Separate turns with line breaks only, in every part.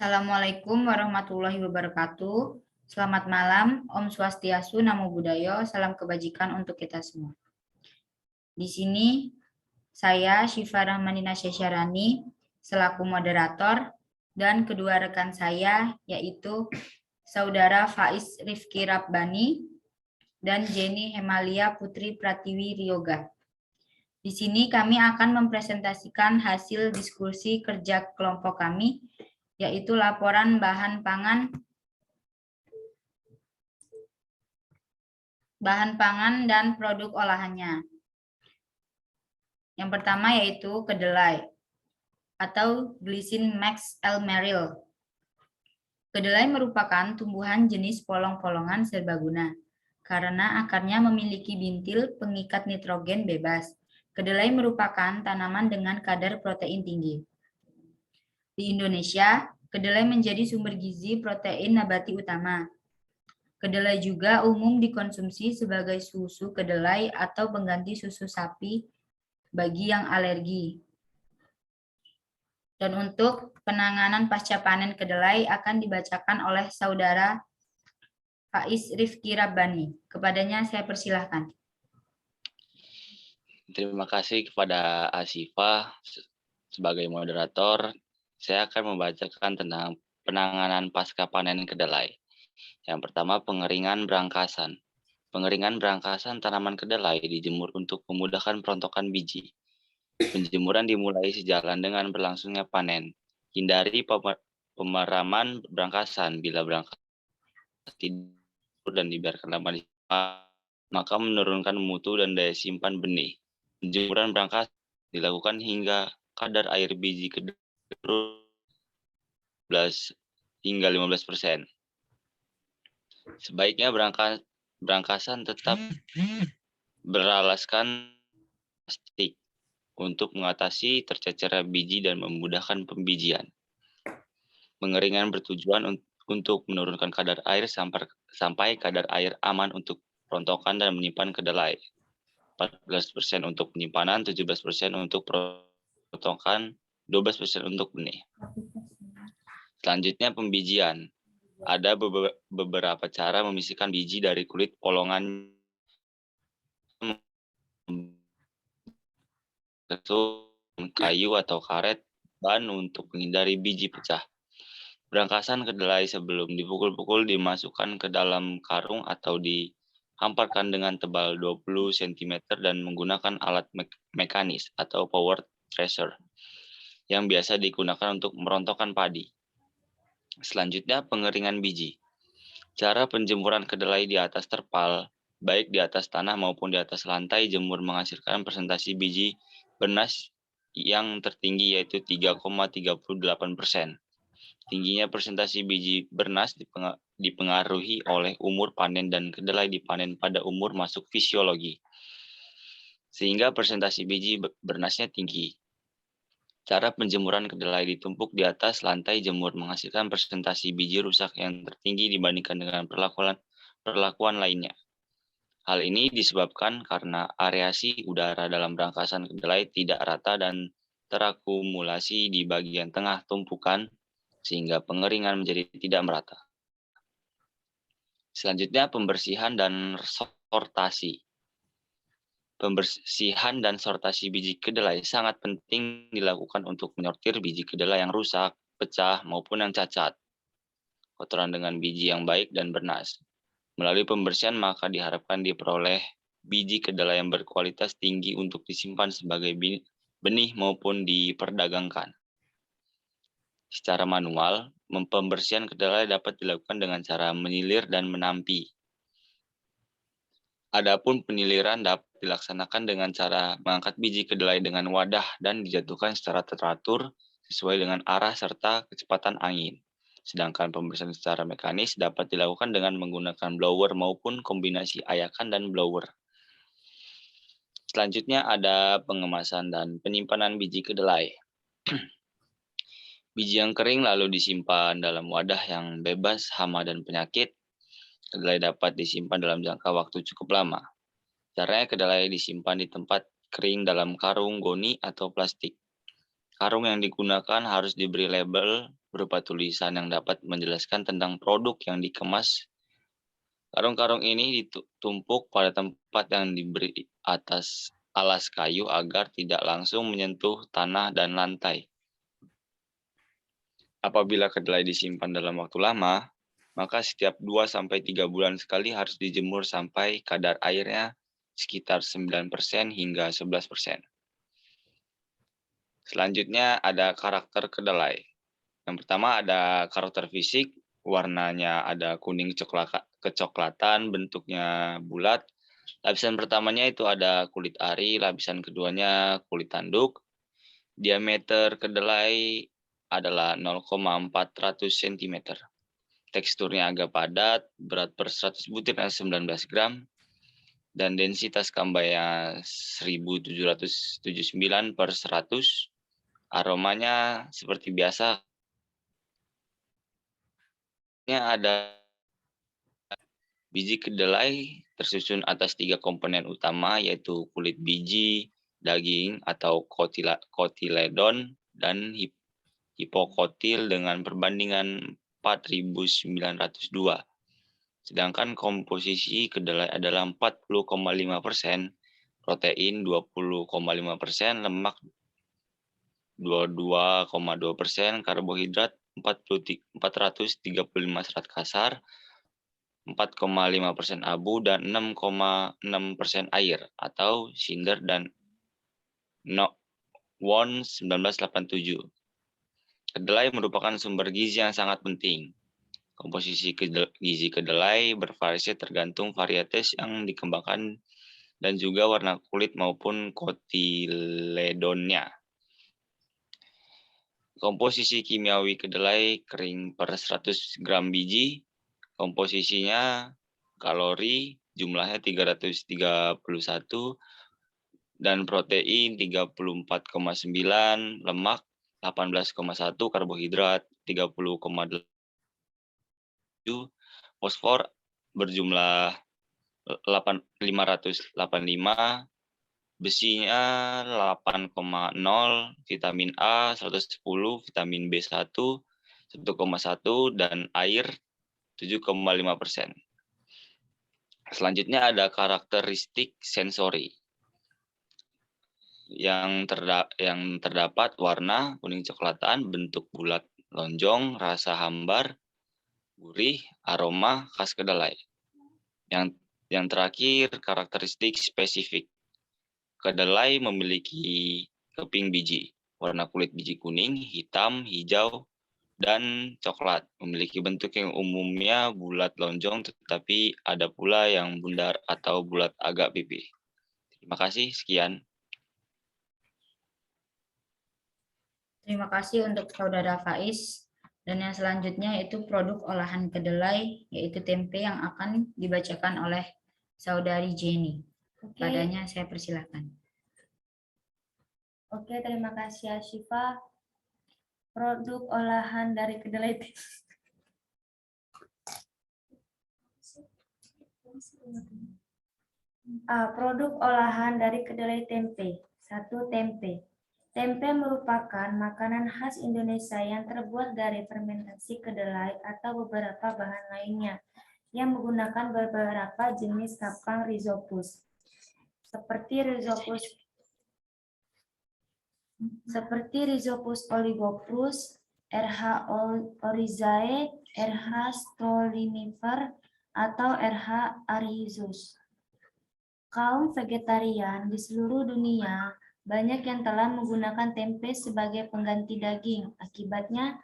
Assalamualaikum warahmatullahi wabarakatuh. Selamat malam, Om Swastiastu, Namo Buddhaya, salam kebajikan untuk kita semua. Di sini saya Syifa Rahmanina Syesharani selaku moderator dan kedua rekan saya yaitu Saudara Faiz Rifki Rabbani dan Jenny Hemalia Putri Pratiwi Ryoga. Di sini kami akan mempresentasikan hasil diskusi kerja kelompok kami, yaitu laporan bahan pangan dan produk olahannya. Yang pertama yaitu kedelai atau Glycine Max L. Merrill. Kedelai merupakan tumbuhan jenis polong-polongan serbaguna karena akarnya memiliki bintil pengikat nitrogen bebas. Kedelai merupakan tanaman dengan kadar protein tinggi. Di Indonesia, kedelai menjadi sumber gizi protein nabati utama. Kedelai juga umum dikonsumsi sebagai susu kedelai atau pengganti susu sapi bagi yang alergi. Dan untuk penanganan pasca panen kedelai akan dibacakan oleh Saudara Faiz Rifki Rabbani. Kepadanya saya persilahkan.
Terima kasih kepada Asyifa sebagai moderator. Saya akan membacakan tentang penanganan pasca panen kedelai. Yang pertama, pengeringan berangkasan. Pengeringan berangkasan tanaman kedelai dijemur untuk memudahkan perontokan biji. Penjemuran dimulai sejalan dengan berlangsungnya panen. Hindari pemeraman berangkasan. Bila berangkasan tidur dan dibiarkan lama di maka menurunkan mutu dan daya simpan benih. Penjemuran berangkas dilakukan hingga kadar air biji kedelai 10 hingga 15%. Sebaiknya berangkasan tetap beralaskan plastik untuk mengatasi tercecernya biji dan memudahkan pembijian. Pengeringan bertujuan untuk menurunkan kadar air sampai kadar air aman untuk perontokan dan menyimpan kedelai. 14% untuk penyimpanan, 17% untuk perontokan, 12% untuk benih. Selanjutnya pembijian. Ada beberapa cara memisahkan biji dari kulit polongan kayu atau karet ban untuk menghindari biji pecah. Berangkasan kedelai sebelum dipukul-pukul dimasukkan ke dalam karung atau hamparkan dengan tebal 20 cm dan menggunakan alat mekanis atau power thresher yang biasa digunakan untuk merontokkan padi. Selanjutnya, pengeringan biji. Cara penjemuran kedelai di atas terpal, baik di atas tanah maupun di atas lantai jemur menghasilkan presentasi biji bernas yang tertinggi yaitu 3,38%. Tingginya presentasi biji bernas dipengaruhi oleh umur panen dan kedelai dipanen pada umur masuk fisiologi, sehingga presentasi biji bernasnya tinggi. Cara penjemuran kedelai ditumpuk di atas lantai jemur menghasilkan presentasi biji rusak yang tertinggi dibandingkan dengan perlakuan lainnya. Hal ini disebabkan karena areasi udara dalam berangkasan kedelai tidak rata dan terakumulasi di bagian tengah tumpukan, sehingga pengeringan menjadi tidak merata. Selanjutnya, pembersihan dan sortasi. Pembersihan dan sortasi biji kedelai sangat penting dilakukan untuk menyortir biji kedelai yang rusak, pecah, maupun yang cacat. Kotoran dengan biji yang baik dan bernas. Melalui pembersihan maka diharapkan diperoleh biji kedelai yang berkualitas tinggi untuk disimpan sebagai benih maupun diperdagangkan. Secara manual, pembersihan kedelai dapat dilakukan dengan cara menyilir dan menampi. Adapun peniliran dapat dilaksanakan dengan cara mengangkat biji kedelai dengan wadah dan dijatuhkan secara teratur sesuai dengan arah serta kecepatan angin. Sedangkan pembersihan secara mekanis dapat dilakukan dengan menggunakan blower maupun kombinasi ayakan dan blower. Selanjutnya ada pengemasan dan penyimpanan biji kedelai. Biji yang kering lalu disimpan dalam wadah yang bebas hama dan penyakit. Kedelai dapat disimpan dalam jangka waktu cukup lama. Caranya kedelai disimpan di tempat kering dalam karung, goni, atau plastik. Karung yang digunakan harus diberi label berupa tulisan yang dapat menjelaskan tentang produk yang dikemas. Karung-karung ini ditumpuk pada tempat yang diberi atas alas kayu agar tidak langsung menyentuh tanah dan lantai. Apabila kedelai disimpan dalam waktu lama, maka setiap 2-3 bulan sekali harus dijemur sampai kadar airnya sekitar 9% hingga 11%. Selanjutnya ada karakter kedelai. Yang pertama ada karakter fisik, warnanya ada kuning kecoklatan, bentuknya bulat. Lapisan pertamanya itu ada kulit ari, lapisan keduanya kulit tanduk. Diameter kedelai adalah 0,400 cm. Teksturnya agak padat, berat per 100 butir 19 gram, dan densitas kambainya 1779 per 100. Aromanya seperti biasa, ada biji kedelai tersusun atas 3 komponen utama, yaitu kulit biji, daging atau kotiledon, dan hipokotil dengan perbandingan 4.902. Sedangkan komposisi kedelai adalah 40,5%, protein 20,5%, lemak 22,2%, karbohidrat 435 serat kasar, 4,5% abu, dan 6,6% air atau cinder dan WON 1987. Kedelai merupakan sumber gizi yang sangat penting. Komposisi gizi kedelai bervariasi tergantung varietas yang dikembangkan dan juga warna kulit maupun kotiledonnya. Komposisi kimiawi kedelai kering per 100 gram biji, komposisinya kalori jumlahnya 331, dan protein 34,9, lemak 18,1, karbohidrat 30,8, fosfor berjumlah 585, besinya 8,0, vitamin A 110, vitamin B1 1,1, dan air 7,5%. Selanjutnya ada karakteristik sensori. Yang terdapat warna kuning coklatan, bentuk bulat lonjong, rasa hambar, gurih, aroma khas kedelai. Yang terakhir, karakteristik spesifik. Kedelai memiliki keping biji, warna kulit biji kuning, hitam, hijau, dan coklat. Memiliki bentuk yang umumnya bulat lonjong, tetapi ada pula yang bundar atau bulat agak pipih. Terima kasih, sekian.
Terima kasih untuk Saudara Faiz. Dan yang selanjutnya yaitu produk olahan kedelai, yaitu tempe yang akan dibacakan oleh Saudari Jenny. Padanya saya persilakan.
Oke, terima kasih Asyifa. Produk olahan dari kedelai produk olahan dari kedelai tempe. 1. Tempe. Tempe merupakan makanan khas Indonesia yang terbuat dari fermentasi kedelai atau beberapa bahan lainnya yang menggunakan beberapa jenis kapang rhizopus seperti Rhizopus oligopus, RH oryzae, RH stolonifer, atau RH arhizus. Kaum vegetarian di seluruh dunia banyak yang telah menggunakan tempe sebagai pengganti daging. Akibatnya,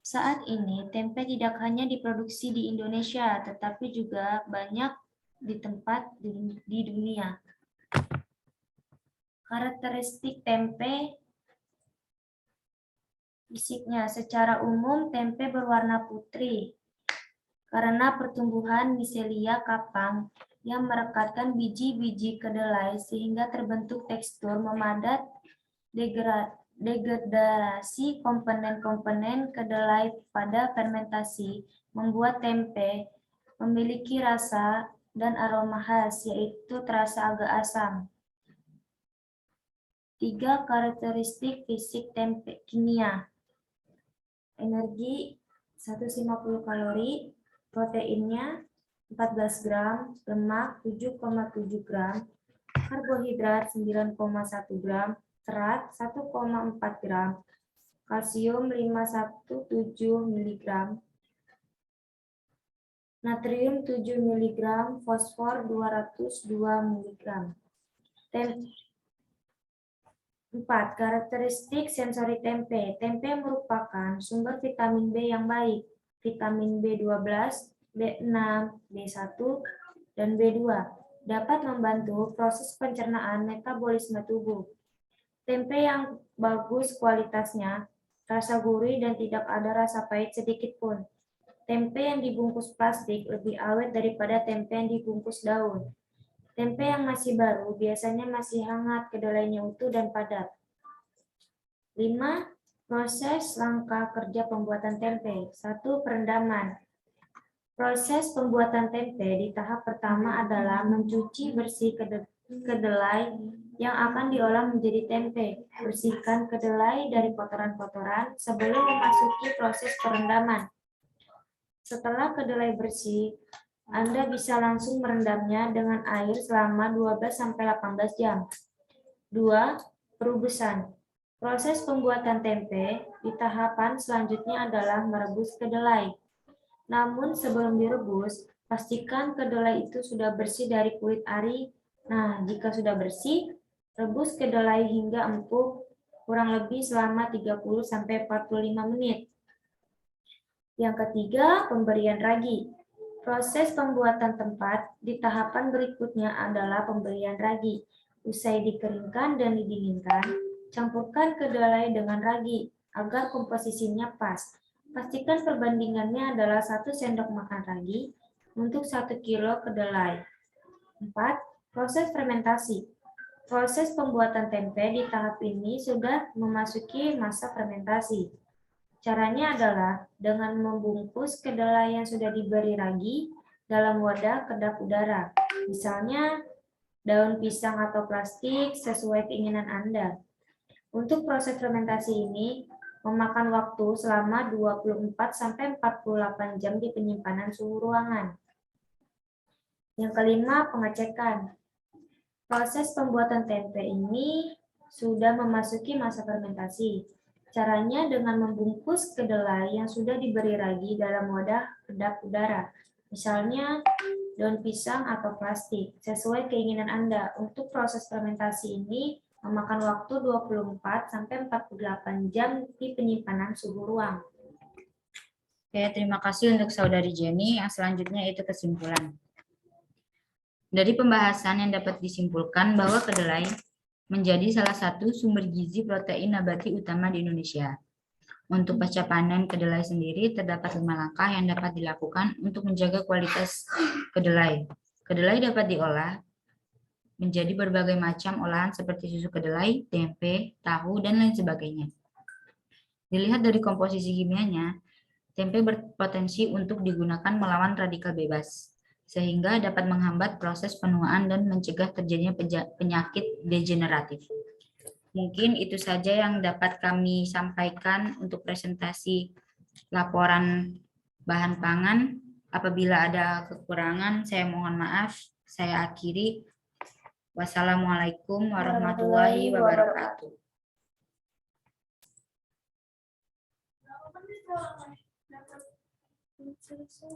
saat ini tempe tidak hanya diproduksi di Indonesia, tetapi juga banyak di tempat di dunia. Karakteristik tempe fisiknya, secara umum tempe berwarna putih karena pertumbuhan miselia kapang yang merekatkan biji-biji kedelai sehingga terbentuk tekstur memadat. Degradasi komponen-komponen kedelai pada fermentasi membuat tempe memiliki rasa dan aroma khas, yaitu terasa agak asam. 3. Karakteristik fisik tempe kimia. energi 150 kalori, proteinnya 14 gram, lemak 7,7 gram, karbohidrat 9,1 gram, serat 1,4 gram, kalsium 517 mg, natrium 7 mg, fosfor 202 mg. 4. Karakteristik sensori tempe. Tempe merupakan sumber vitamin B yang baik. Vitamin B12, B6, B1, dan B2 dapat membantu proses pencernaan metabolisme tubuh. Tempe yang bagus kualitasnya, rasa gurih dan tidak ada rasa pahit sedikit pun. Tempe yang dibungkus plastik lebih awet daripada tempe yang dibungkus daun. Tempe yang masih baru biasanya masih hangat, kedelainya utuh dan padat. 5. Proses langkah kerja pembuatan tempe. 1. Perendaman. Proses pembuatan tempe di tahap pertama adalah mencuci bersih kedelai yang akan diolah menjadi tempe. Bersihkan kedelai dari kotoran-kotoran sebelum memasuki proses perendaman. Setelah kedelai bersih, Anda bisa langsung merendamnya dengan air selama 12-18 jam. 2. Perubusan. Proses pembuatan tempe di tahapan selanjutnya adalah merebus kedelai. Namun sebelum direbus, pastikan kedelai itu sudah bersih dari kulit ari. Nah, jika sudah bersih, rebus kedelai hingga empuk kurang lebih selama 30-45 menit. Yang ketiga, pemberian ragi. Proses pembuatan tempat di tahapan berikutnya adalah pemberian ragi. Usai dikeringkan dan didinginkan, campurkan kedelai dengan ragi agar komposisinya pas. Pastikan perbandingannya adalah 1 sendok makan ragi untuk 1 kilo kedelai. 4. Proses fermentasi. Proses pembuatan tempe di tahap ini sudah memasuki masa fermentasi. Caranya adalah dengan membungkus kedelai yang sudah diberi ragi dalam wadah kedap udara, misalnya daun pisang atau plastik sesuai keinginan Anda. Untuk proses fermentasi ini memakan waktu selama 24-48 jam di penyimpanan suhu ruangan. Yang kelima, pengecekan. Proses pembuatan tempe ini sudah memasuki masa fermentasi. Caranya dengan membungkus kedelai yang sudah diberi ragi dalam wadah kedap udara, misalnya daun pisang atau plastik, sesuai keinginan Anda. Untuk proses fermentasi ini memakan waktu 24-48 jam di penyimpanan suhu ruang.
Oke, terima kasih untuk Saudari Jenny. Yang selanjutnya itu kesimpulan. Dari pembahasan yang dapat disimpulkan bahwa kedelai menjadi salah satu sumber gizi protein nabati utama di Indonesia. Untuk pasca panen kedelai sendiri, terdapat 5 langkah yang dapat dilakukan untuk menjaga kualitas kedelai. Kedelai dapat diolah menjadi berbagai macam olahan seperti susu kedelai, tempe, tahu, dan lain sebagainya. Dilihat dari komposisi kimianya, tempe berpotensi untuk digunakan melawan radikal bebas, sehingga dapat menghambat proses penuaan dan mencegah terjadinya penyakit degeneratif. Mungkin itu saja yang dapat kami sampaikan untuk presentasi laporan bahan pangan. Apabila ada kekurangan, saya mohon maaf. Saya akhiri. Wassalamualaikum warahmatullahi wabarakatuh.